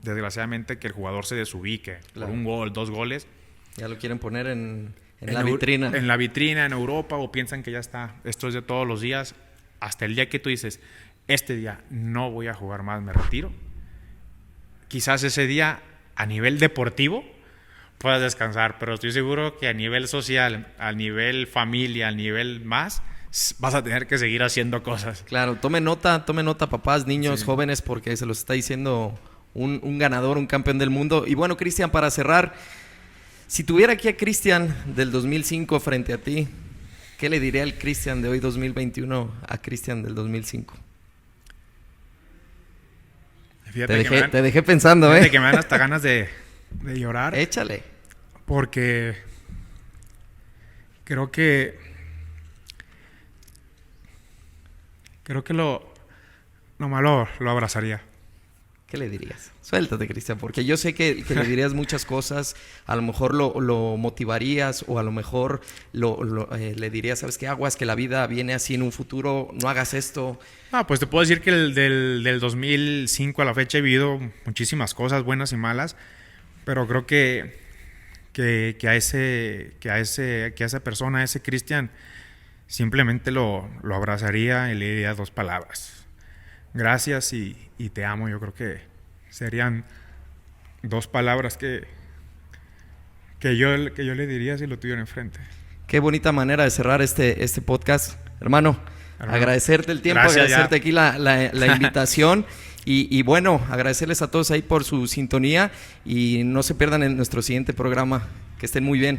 desgraciadamente, que el jugador se desubique, claro, por un gol, 2 goles. Ya lo quieren poner en la vitrina. En la vitrina, en Europa, o piensan que ya está, esto es de todos los días, hasta el día que tú dices, este día no voy a jugar más, me retiro. Quizás ese día, a nivel deportivo, puedas descansar, pero estoy seguro que a nivel social, a nivel familia, a nivel más, vas a tener que seguir haciendo cosas. Claro, tome nota papás, niños, sí, jóvenes, porque se los está diciendo un ganador, un campeón del mundo. Y bueno, Cristian, para cerrar, si tuviera aquí a Cristian del 2005 frente a ti, ¿qué le diría al Cristian de hoy 2021 a Cristian del 2005? Te dejé pensando, fíjate que me dan hasta ganas de llorar. Échale. Porque creo que lo malo lo abrazaría. ¿Qué le dirías? Suéltate, Cristian, porque yo sé que le dirías muchas cosas. A lo mejor lo motivarías, o a lo mejor le dirías, ¿sabes qué? Aguas, que la vida viene así en un futuro, no hagas esto. Pues te puedo decir que del 2005 a la fecha he vivido muchísimas cosas, buenas y malas, pero creo que a esa persona, a ese Cristian, simplemente lo abrazaría y le diría 2 palabras. Gracias y te amo. Yo creo que serían 2 palabras que yo le diría si lo tuviera enfrente. Qué bonita manera de cerrar este podcast, hermano. Agradecerte el tiempo, gracias, agradecerte aquí la invitación. Y bueno, agradecerles a todos ahí por su sintonía, y no se pierdan en nuestro siguiente programa. Que estén muy bien.